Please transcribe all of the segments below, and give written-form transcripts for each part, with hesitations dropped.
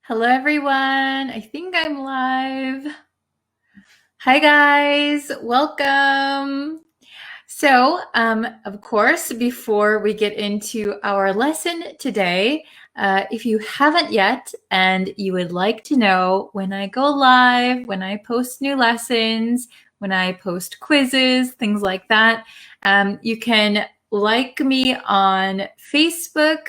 Hello, everyone. I think I'm live. Hi, guys. Welcome. So, of course, before we get into our lesson today, if you haven't yet and you would like to know when I go live, when I post new lessons, when I post quizzes, things like that, you can like me on Facebook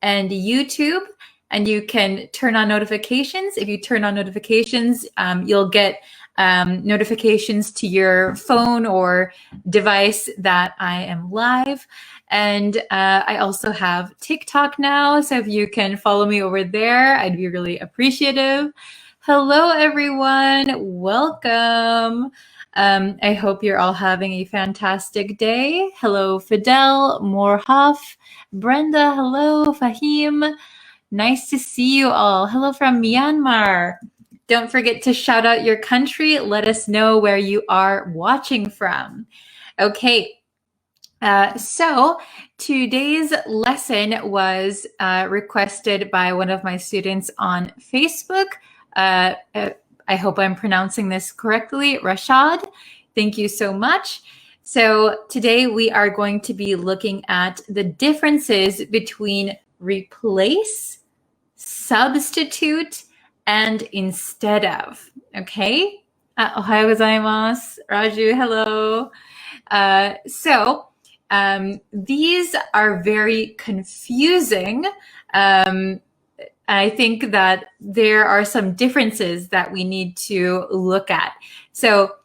and YouTube, and you can turn on notifications. If you turn on notifications, you'll get notifications to your phone or device that I am live. And I also have TikTok now, so if you can follow me over there, I'd be really appreciative. Hello, everyone. Welcome. I hope you're all having a fantastic day. Hello, Fidel, Morhaf, Brenda. Hello, Fahim. Nice to see you all. Hello from Myanmar. Don't forget to shout out your country. Let us know where you are watching from. Okay, so today's lesson was requested by one of my students on Facebook. I hope I'm pronouncing this correctly, Rashad. Thank you so much. So today we are going to be looking at the differences between replace, substitute, and instead of. Okay? Ohayou gozaimasu. Raju, hello. So these are very confusing. I think that there are some differences that we need to look at. So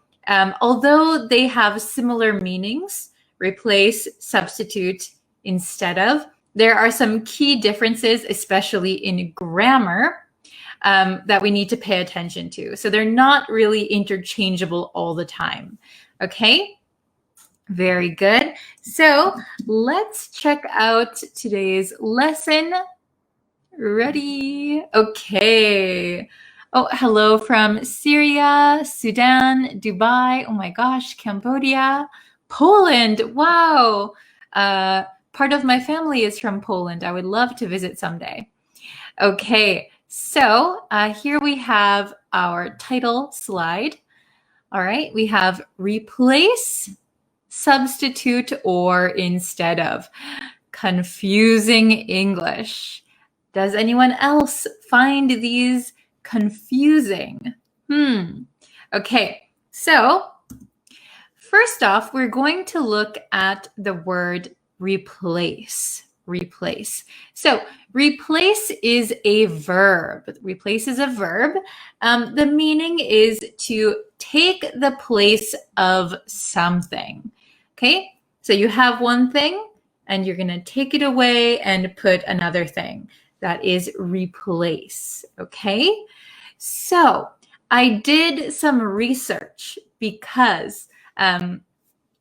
although they have similar meanings, replace, substitute, instead of, there are some key differences, especially in grammar, that we need to pay attention to. So they're not really interchangeable all the time. Okay? Very good. So let's check out today's lesson. Ready? Okay. Oh, hello from Syria, Sudan, Dubai. Oh my gosh, Cambodia, Poland. Wow. Part of my family is from Poland. I would love to visit someday. Okay, so here we have our title slide. All right, we have replace, substitute, or instead of. Confusing English. Does anyone else find these confusing? Okay, so first off, we're going to look at the word replace. Replace. So replace is a verb. Replace is a verb. The meaning is to take the place of something. Okay, so you have one thing and you're going to take it away and put another thing. That is replace. Okay, so I did some research because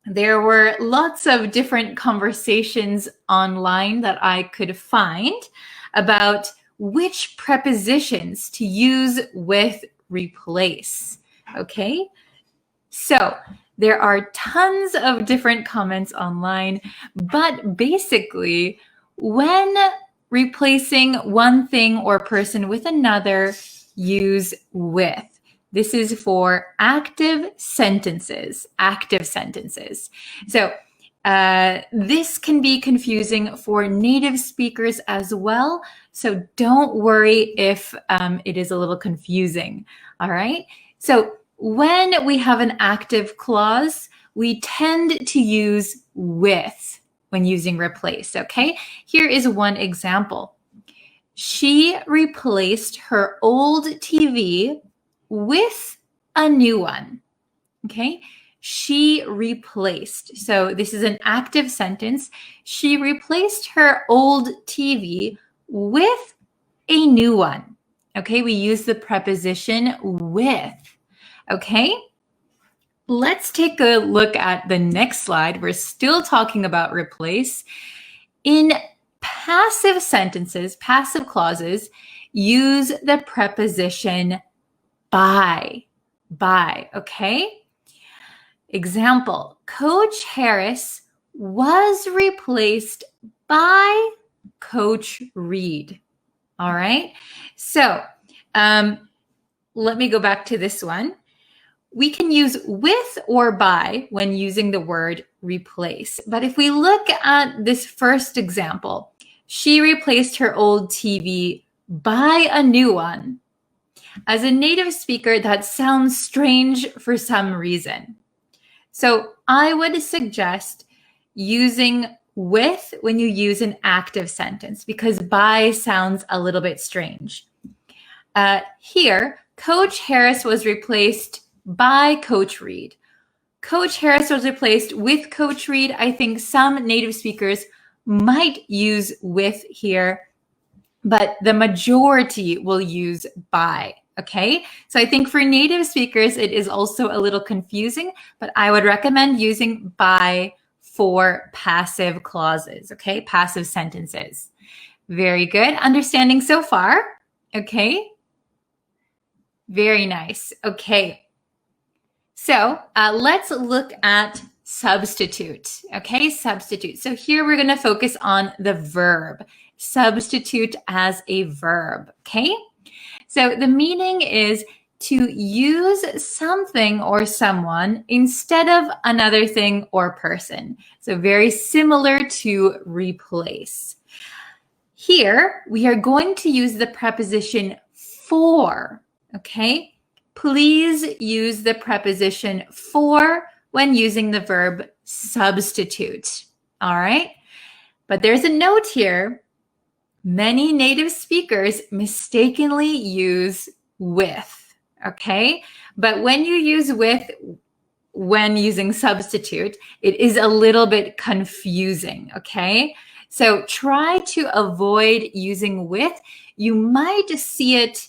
there were lots of different conversations online that I could find about which prepositions to use with replace. Okay, so there are tons of different comments online, but basically, when replacing one thing or person with another, use with. This is for active sentences, active sentences. So this can be confusing for native speakers as well. So don't worry if it is a little confusing, all right? So when we have an active clause, we tend to use with when using replace, okay? Here is one example. She replaced her old TV with a new one, okay? She replaced. So this is an active sentence. She replaced her old TV with a new one, okay? We use the preposition with, okay? Let's take a look at the next slide. We're still talking about replace. In passive sentences, passive clauses, use the preposition by, okay? Example, Coach Harris was replaced by Coach Reed. All right, so Let me go back to this one. We can use with or by when using the word replace. But if we look at this first example, she replaced her old TV by a new one. As a native speaker, that sounds strange for some reason. So I would suggest using with when you use an active sentence, because by sounds a little bit strange. Here, Coach Harris was replaced by Coach Reed. Coach Harris was replaced with Coach Reed. I think some native speakers might use with here, but the majority will use by. Okay, so I think for native speakers, it is also a little confusing, but I would recommend using by for passive clauses, okay, passive sentences. Very good. Understanding so far? Okay. Very nice. Okay. So let's look at substitute, okay, substitute. So here we're going to focus on the verb, substitute as a verb, okay? So the meaning is to use something or someone instead of another thing or person. So very similar to replace. Here, we are going to use the preposition for, okay? Please use the preposition for when using the verb substitute, all right? But there's a note here. Many native speakers mistakenly use with, okay? But when you use with when using substitute, it is a little bit confusing, okay? So try to avoid using with. You might see it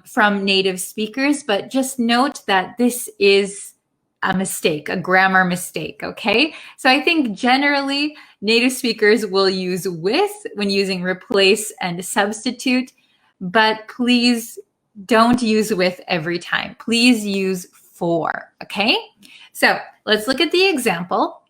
from native speakers, but just note that this is a mistake, a grammar mistake, okay? So I think generally native speakers will use with when using replace and substitute, but please don't use with every time. Please use for, okay? So let's look at the example.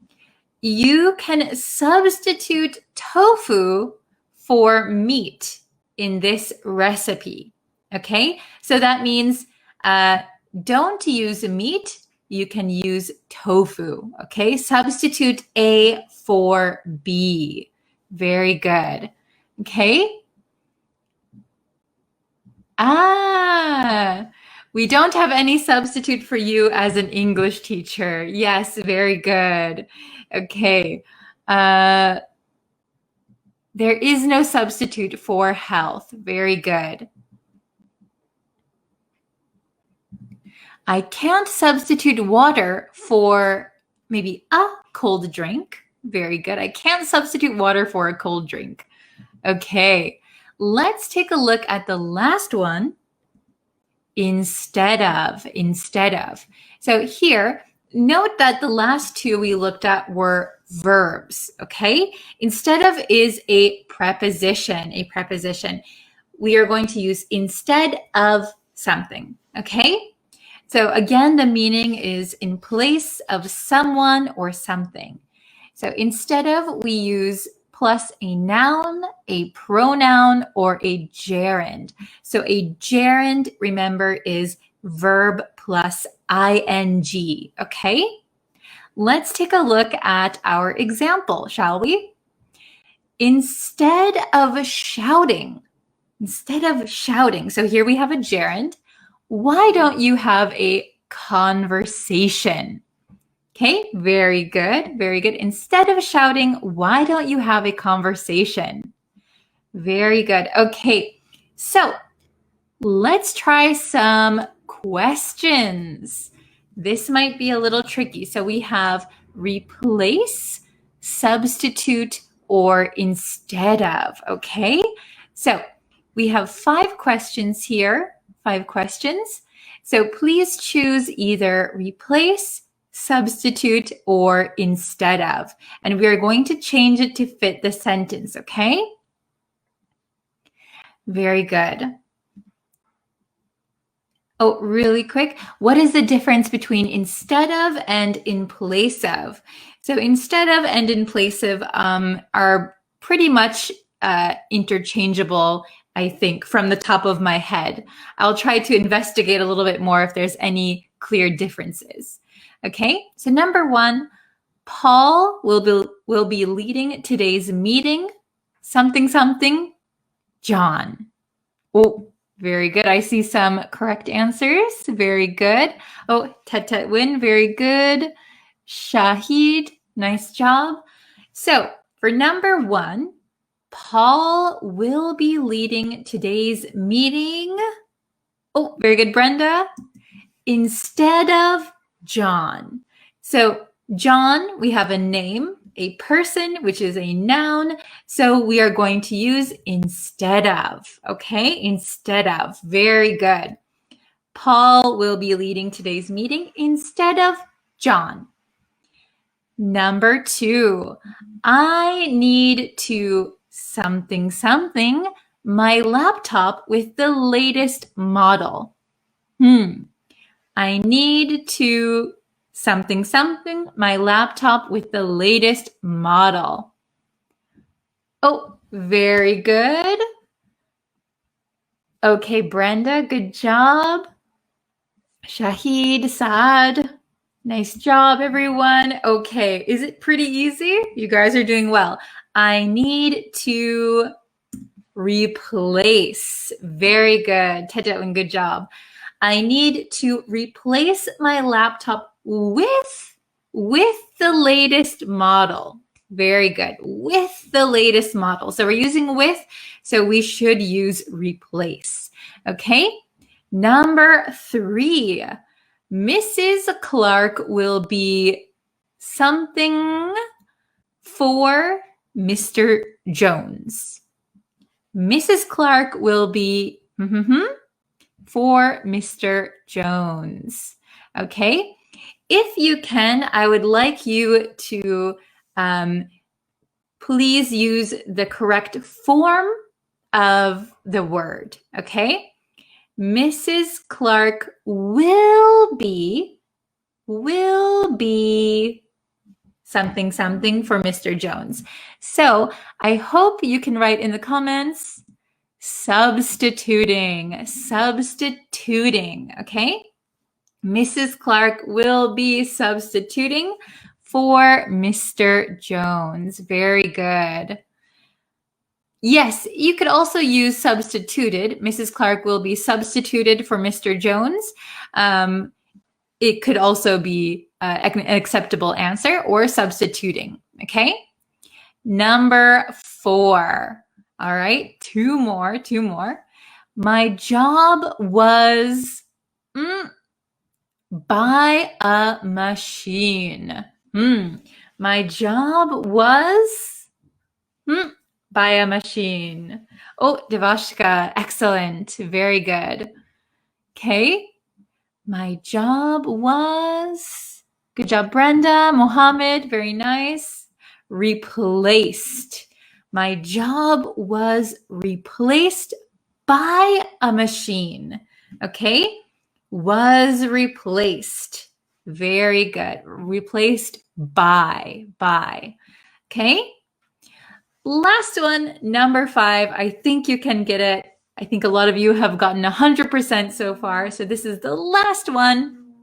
You can substitute tofu for meat in this recipe, okay? So that means don't use meat, you can use tofu, okay? Substitute A for B. Very good, okay? We don't have any substitute for you as an English teacher. Yes, very good. Okay. There is no substitute for health. Very good. I can't substitute water for maybe a cold drink. Very good. I can't substitute water for a cold drink. Okay. Let's take a look at the last one. Instead of. So here, note that the last two we looked at were verbs, okay? Instead of is a preposition, We are going to use instead of something, okay? So again, the meaning is in place of someone or something. So instead of, we use plus a noun, a pronoun, or a gerund. So a gerund, remember, is verb plus ing, okay? Let's take a look at our example, shall we? Instead of shouting, so here we have a gerund. Why don't you have a conversation? Okay, very good. Instead of shouting, why don't you have a conversation? Very good. Okay, so let's try some questions. This might be a little tricky. So we have replace, substitute, or instead of, okay? So we have 5 questions here, 5 questions. So please choose either replace, substitute, or instead of. And we are going to change it to fit the sentence, okay? Very good. Oh, really quick, what is the difference between instead of and in place of? So instead of and in place of are pretty much interchangeable I think, from the top of my head. I'll try to investigate a little bit more if there's any clear differences. Okay, so number 1, Paul will be leading today's meeting. Something, something, John. Oh, very good. I see some correct answers. Very good. Oh, Tet Win, very good. Shahid, nice job. So for number 1, Paul will be leading today's meeting. Oh, very good, Brenda. Instead of John. So John, we have a name, a person, which is a noun. So we are going to use instead of. Okay, instead of. Very good. Paul will be leading today's meeting instead of John. Number 2, I need to something, something my laptop with the latest model. I need to something, something my laptop with the latest model. Oh, very good. Okay, Brenda, good job. Shahid, Saad, nice job, everyone. Okay, is it pretty easy? You guys are doing well. I need to replace. Very good. Tejetwin, good job. I need to replace my laptop with the latest model. Very good. With the latest model. So we're using with, so we should use replace. Okay. Number 3, Mrs. Clark will be something for Mr. Jones. Mrs. Clark will be for Mr. Jones. Okay. If you can, I would like you to please use the correct form of the word. Okay. Mrs. Clark will be something, something for Mr. Jones. So I hope you can write in the comments, substituting, okay? Mrs. Clark will be substituting for Mr. Jones. Very good. Yes, you could also use substituted. Mrs. Clark will be substituted for Mr. Jones. It could also be an acceptable answer, or substituting, okay? Number 4. All right, two more. My job was buy a machine. My job was buy a machine. Oh, Devashka, excellent. Very good. Okay. My job was, good job, Brenda, Mohammed, very nice. Replaced. My job was replaced by a machine. Okay. Was replaced. Very good. Replaced by. Okay. Last one, number 5. I think you can get it. I think a lot of you have gotten 100% so far. So this is the last one.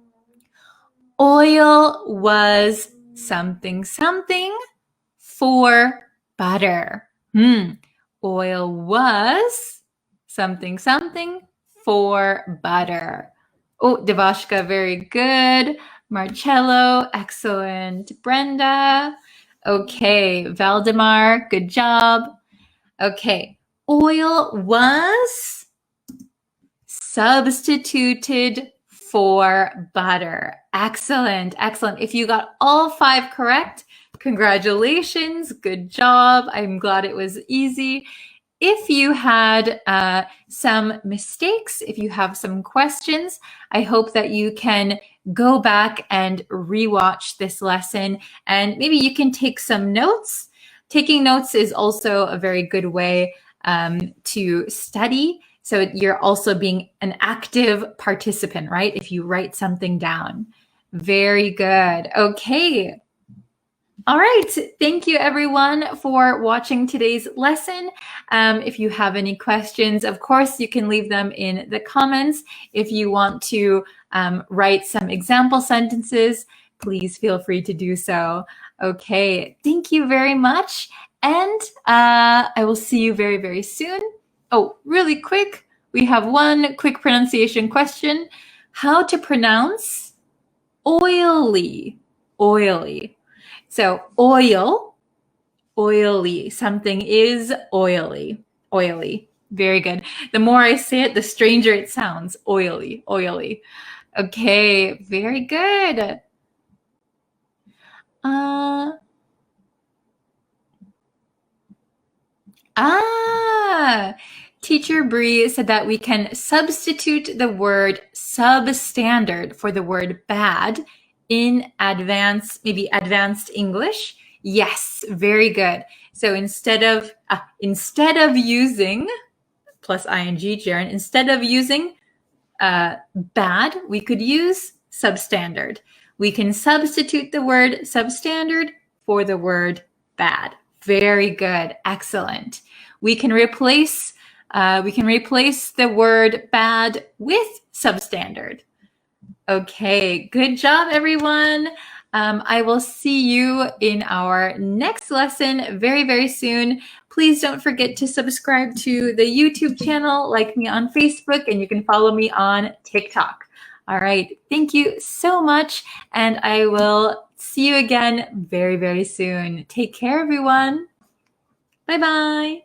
Oil was something, something for butter. Oil was something, something for butter. Oh, Devashka, very good. Marcello, excellent. Brenda. Okay, Valdemar, good job. Okay, oil was substituted for butter. Excellent. If you got all 5 correct, congratulations, good job. I'm glad it was easy. If you had some mistakes, if you have some questions, I hope that you can go back and rewatch this lesson, and maybe you can take some notes. Taking notes is also a very good way to study. So you're also being an active participant, right? If you write something down. Very good. Okay. All right. Thank you, everyone, for watching today's lesson. If you have any questions, of course, you can leave them in the comments. If you want to write some example sentences, please feel free to do so. Okay. Thank you very much. And I will see you very, very soon. Oh, really quick. We have one quick pronunciation question. How to pronounce oily? Oily. So oil, oily. Something is oily, oily. Very good. The more I say it, the stranger it sounds. Oily, oily. Okay, very good. Teacher Bree said that we can substitute the word substandard for the word bad in advanced English. Yes, very good. So instead of using plus ing gerund, instead of using bad, we could use substandard. We can substitute the word substandard for the word bad. Very good. Excellent. We can replace the word bad with substandard. Okay, good job, everyone. I will see you in our next lesson very, very soon. Please don't forget to subscribe to the YouTube channel, like me on Facebook, and you can follow me on TikTok. All right, thank you so much, and I will see you again very, very soon. Take care, everyone. Bye-bye.